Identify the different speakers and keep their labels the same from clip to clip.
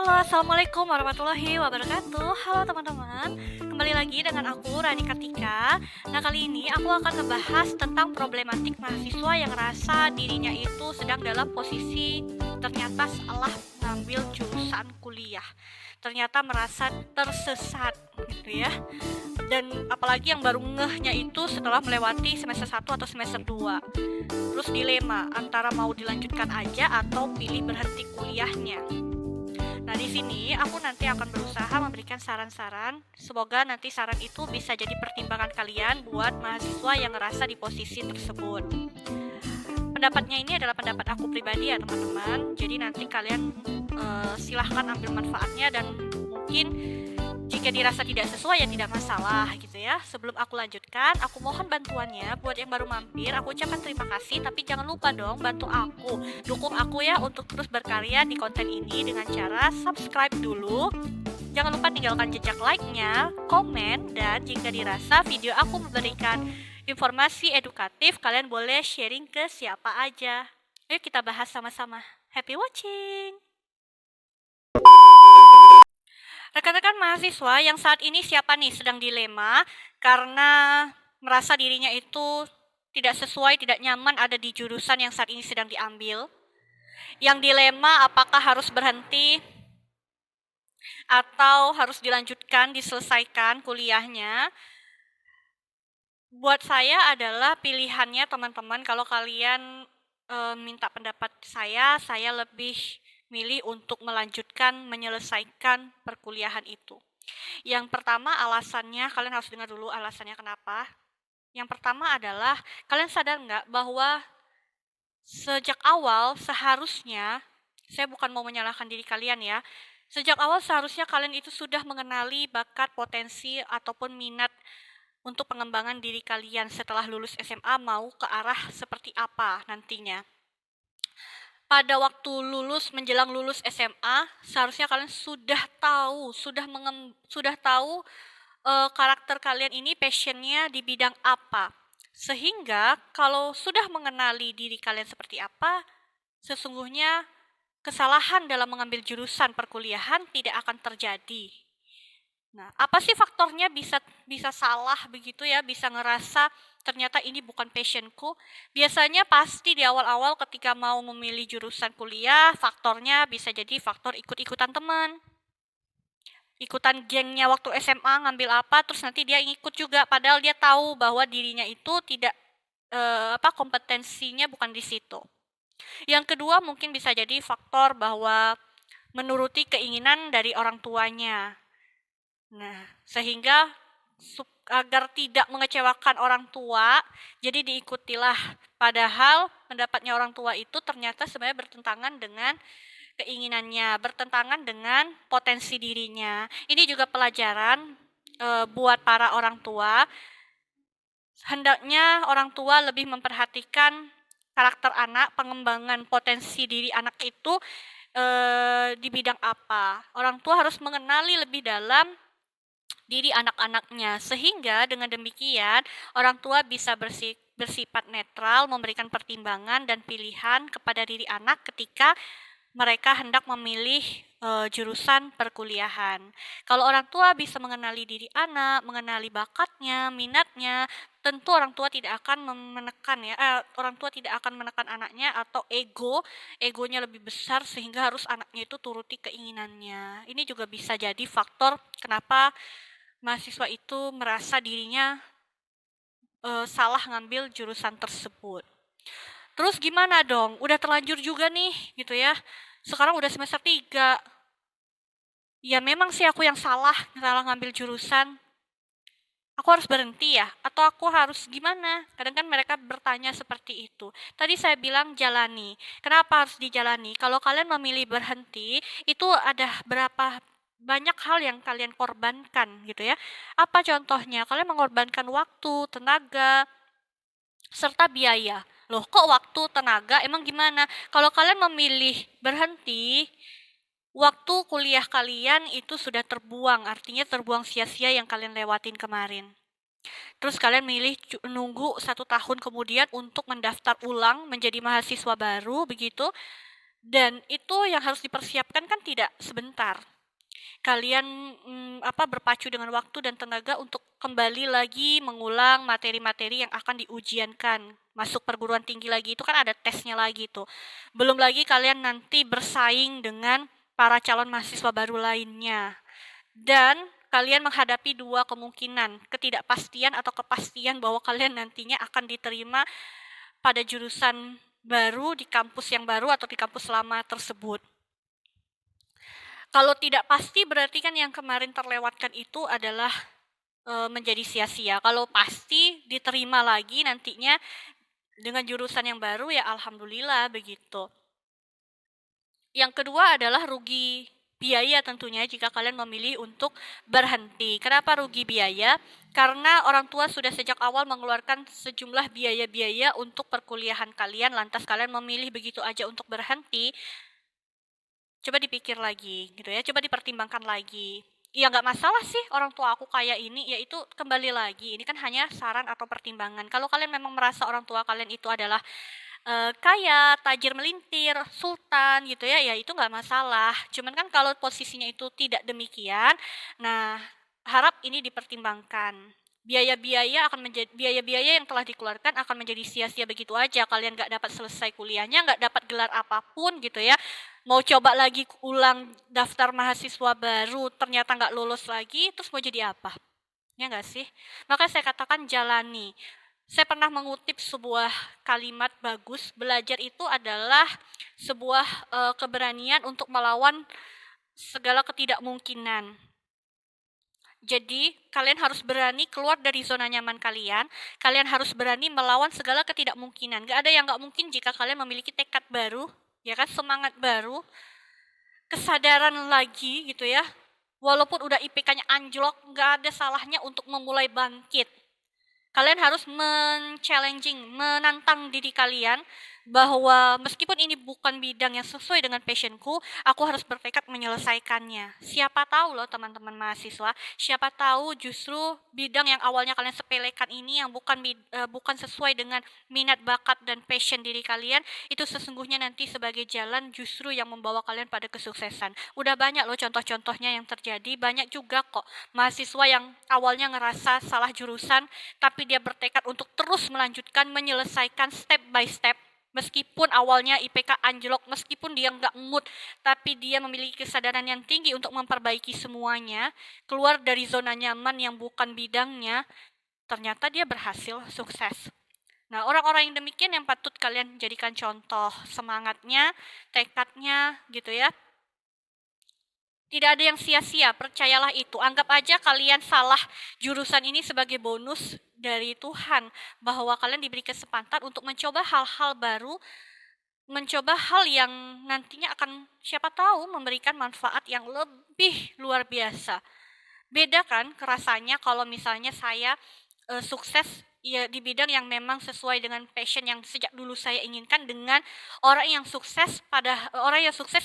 Speaker 1: Halo, Assalamualaikum warahmatullahi wabarakatuh. Halo teman-teman, kembali lagi dengan aku Rani Kartika. Nah, kali ini aku akan membahas tentang problematik mahasiswa yang rasa dirinya itu sedang dalam posisi ternyata salah ngambil jurusan kuliah, ternyata merasa tersesat gitu ya. Dan apalagi yang baru ngehnya itu setelah melewati semester 1 atau semester 2. Terus dilema antara mau dilanjutkan aja atau pilih berhenti kuliahnya. Nah, di sini aku nanti akan berusaha memberikan saran-saran. Semoga nanti saran itu bisa jadi pertimbangan kalian buat mahasiswa yang ngerasa di posisi tersebut. Pendapatnya ini adalah pendapat aku pribadi ya teman-teman. Jadi nanti kalian silahkan ambil manfaatnya dan mungkin jika dirasa tidak sesuai ya tidak masalah gitu ya. Sebelum aku lanjutkan, aku mohon bantuannya buat yang baru mampir. Aku ucapkan terima kasih, tapi jangan lupa dong bantu aku, dukung aku ya untuk terus berkarya di konten ini dengan cara subscribe dulu. Jangan lupa tinggalkan jejak like-nya, komen, dan jika dirasa video aku memberikan informasi edukatif, kalian boleh sharing ke siapa aja. Yuk kita bahas sama-sama. Happy watching! Rekan-rekan mahasiswa yang saat ini siapa nih sedang dilema karena merasa dirinya itu tidak sesuai, tidak nyaman ada di jurusan yang saat ini sedang diambil. Yang dilema apakah harus berhenti atau harus dilanjutkan, diselesaikan kuliahnya. Buat saya adalah pilihannya teman-teman, kalau kalian minta pendapat saya lebih milih untuk melanjutkan, menyelesaikan perkuliahan itu. Yang pertama alasannya, kalian harus dengar dulu alasannya kenapa. Yang pertama adalah, kalian sadar nggak bahwa sejak awal seharusnya, saya bukan mau menyalahkan diri kalian ya, sejak awal seharusnya kalian itu sudah mengenali bakat, potensi, ataupun minat untuk pengembangan diri kalian setelah lulus SMA mau ke arah seperti apa nantinya. Pada waktu menjelang lulus SMA, seharusnya kalian sudah tahu, karakter kalian ini passionnya di bidang apa. Sehingga kalau sudah mengenali diri kalian seperti apa, sesungguhnya kesalahan dalam mengambil jurusan perkuliahan tidak akan terjadi. Nah, apa sih faktornya bisa salah begitu ya, bisa ngerasa ternyata ini bukan passionku? Biasanya pasti di awal-awal ketika mau memilih jurusan kuliah, faktornya bisa jadi faktor ikut-ikutan teman. Ikutan gengnya waktu SMA ngambil apa, terus nanti dia ikut juga padahal dia tahu bahwa dirinya itu tidak kompetensinya bukan di situ. Yang kedua mungkin bisa jadi faktor bahwa menuruti keinginan dari orang tuanya. Nah, sehingga agar tidak mengecewakan orang tua, jadi diikutilah. Padahal pendapatnya orang tua itu ternyata sebenarnya bertentangan dengan keinginannya, bertentangan dengan potensi dirinya. Ini juga pelajaran buat para orang tua. Hendaknya orang tua lebih memperhatikan karakter anak, pengembangan potensi diri anak itu di bidang apa. Orang tua harus mengenali lebih dalam diri anak-anaknya, sehingga dengan demikian orang tua bisa bersifat netral, memberikan pertimbangan dan pilihan kepada diri anak ketika mereka hendak memilih jurusan perkuliahan. Kalau orang tua bisa mengenali diri anak, mengenali bakatnya, minatnya, tentu orang tua tidak akan menekan anaknya atau egonya lebih besar sehingga harus anaknya itu turuti keinginannya. Ini juga bisa jadi faktor kenapa mahasiswa itu merasa dirinya salah ngambil jurusan tersebut. Terus gimana dong? Udah terlanjur juga nih gitu ya. Sekarang udah semester 3. Ya memang sih aku yang salah ngambil jurusan. Aku harus berhenti ya? Atau aku harus gimana? Kadang kan mereka bertanya seperti itu. Tadi saya bilang jalani. Kenapa harus dijalani? Kalau kalian memilih berhenti, itu ada banyak hal yang kalian korbankan gitu ya. Apa contohnya? Kalian mengorbankan waktu, tenaga, serta biaya. Loh, kok waktu, tenaga, emang gimana? Kalau kalian memilih berhenti, waktu kuliah kalian itu sudah terbuang, artinya terbuang sia-sia yang kalian lewatin kemarin. Terus kalian milih nunggu 1 tahun kemudian untuk mendaftar ulang menjadi mahasiswa baru, begitu. Dan itu yang harus dipersiapkan kan tidak sebentar. Kalian berpacu dengan waktu dan tenaga untuk kembali lagi mengulang materi-materi yang akan diujiankan. Masuk perguruan tinggi lagi itu kan ada tesnya lagi tuh. Belum lagi kalian nanti bersaing dengan para calon mahasiswa baru lainnya. Dan kalian menghadapi dua kemungkinan, ketidakpastian atau kepastian bahwa kalian nantinya akan diterima pada jurusan baru di kampus yang baru atau di kampus lama tersebut. Kalau tidak pasti berarti kan yang kemarin terlewatkan itu adalah menjadi sia-sia. Kalau pasti diterima lagi nantinya dengan jurusan yang baru, ya alhamdulillah begitu. Yang kedua adalah rugi biaya tentunya jika kalian memilih untuk berhenti. Kenapa rugi biaya? Karena orang tua sudah sejak awal mengeluarkan sejumlah biaya-biaya untuk perkuliahan kalian, lantas kalian memilih begitu aja untuk berhenti. Coba dipikir lagi gitu ya, coba dipertimbangkan lagi. Ya nggak masalah sih orang tua aku kayak ini, yaitu kembali lagi, ini kan hanya saran atau pertimbangan. Kalau kalian memang merasa orang tua kalian itu adalah kaya, tajir melintir, sultan gitu ya, ya itu nggak masalah. Cuman kan kalau posisinya itu tidak demikian, nah harap ini dipertimbangkan. Biaya-biaya yang telah dikeluarkan akan menjadi sia-sia begitu aja. Kalian nggak dapat selesai kuliahnya, nggak dapat gelar apapun gitu ya. Mau coba lagi ulang daftar mahasiswa baru, ternyata nggak lulus lagi, terus mau jadi apa? Ya nggak sih? Makanya saya katakan jalani. Saya pernah mengutip sebuah kalimat bagus, belajar itu adalah sebuah keberanian untuk melawan segala ketidakmungkinan. Jadi, kalian harus berani keluar dari zona nyaman kalian. Kalian harus berani melawan segala ketidakmungkinan. Gak ada yang gak mungkin jika kalian memiliki tekad baru, ya kan, semangat baru, kesadaran lagi gitu ya. Walaupun udah IPK-nya anjlok, gak ada salahnya untuk memulai bangkit. Kalian harus menantang diri kalian bahwa meskipun ini bukan bidang yang sesuai dengan passionku, aku harus bertekad menyelesaikannya. Siapa tahu loh teman-teman mahasiswa, siapa tahu justru bidang yang awalnya kalian sepelekan ini yang bukan sesuai dengan minat bakat dan passion diri kalian, itu sesungguhnya nanti sebagai jalan justru yang membawa kalian pada kesuksesan. Udah banyak loh contoh-contohnya yang terjadi, banyak juga kok mahasiswa yang awalnya ngerasa salah jurusan, tapi dia bertekad untuk terus melanjutkan, menyelesaikan step by step. Meskipun awalnya IPK anjlok, meskipun dia nggak mood, tapi dia memiliki kesadaran yang tinggi untuk memperbaiki semuanya, keluar dari zona nyaman yang bukan bidangnya, ternyata dia berhasil, sukses. Nah, orang-orang yang demikian yang patut kalian jadikan contoh, semangatnya, tekadnya, gitu ya. Tidak ada yang sia-sia, percayalah itu. Anggap aja kalian salah jurusan ini sebagai bonus dari Tuhan, bahwa kalian diberi kesempatan untuk mencoba hal-hal baru, mencoba hal yang nantinya akan siapa tahu memberikan manfaat yang lebih luar biasa. Beda kan rasanya kalau misalnya saya sukses ya di bidang yang memang sesuai dengan passion yang sejak dulu saya inginkan, dengan orang yang sukses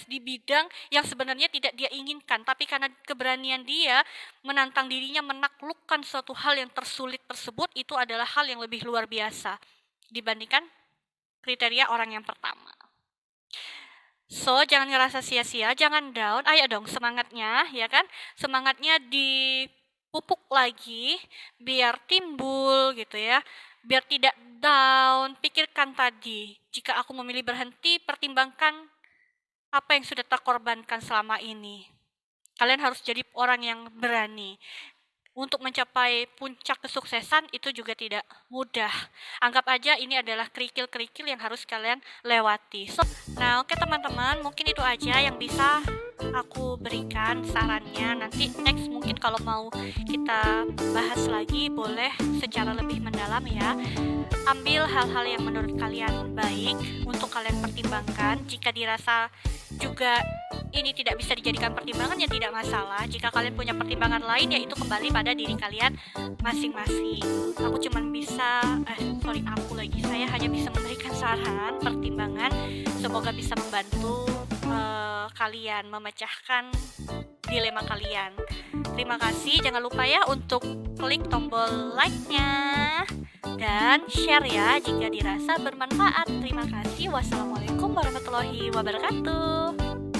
Speaker 1: di bidang yang sebenarnya tidak dia inginkan, tapi karena keberanian dia menantang dirinya menaklukkan suatu hal yang tersulit tersebut, itu adalah hal yang lebih luar biasa dibandingkan kriteria orang yang pertama. So, jangan ngerasa sia-sia, jangan down, ayo dong semangatnya, ya kan? Semangatnya dipupuk lagi, biar timbul gitu ya, biar tidak down. Pikirkan tadi, jika aku memilih berhenti, pertimbangkan apa yang sudah terkorbankan selama ini. Kalian harus jadi orang yang berani. Untuk mencapai puncak kesuksesan itu juga tidak mudah. Anggap aja ini adalah kerikil-kerikil yang harus kalian lewati. Nah, oke teman-teman, mungkin itu aja yang bisa aku berikan sarannya. Nanti next mungkin kalau mau kita bahas lagi boleh secara lebih mendalam ya. Ambil hal-hal yang menurut kalian baik untuk kalian pertimbangkan. Jika dirasa juga ini tidak bisa dijadikan pertimbangan, ya tidak masalah. Jika kalian punya pertimbangan lain, yaitu kembali pada diri kalian masing-masing. Saya hanya bisa memberikan saran, pertimbangan. Semoga bisa membantu kalian memecahkan dilema kalian. Terima kasih, jangan lupa ya untuk klik tombol like-nya. dan share ya jika dirasa bermanfaat. Terima kasih. Wassalamualaikum warahmatullahi wabarakatuh.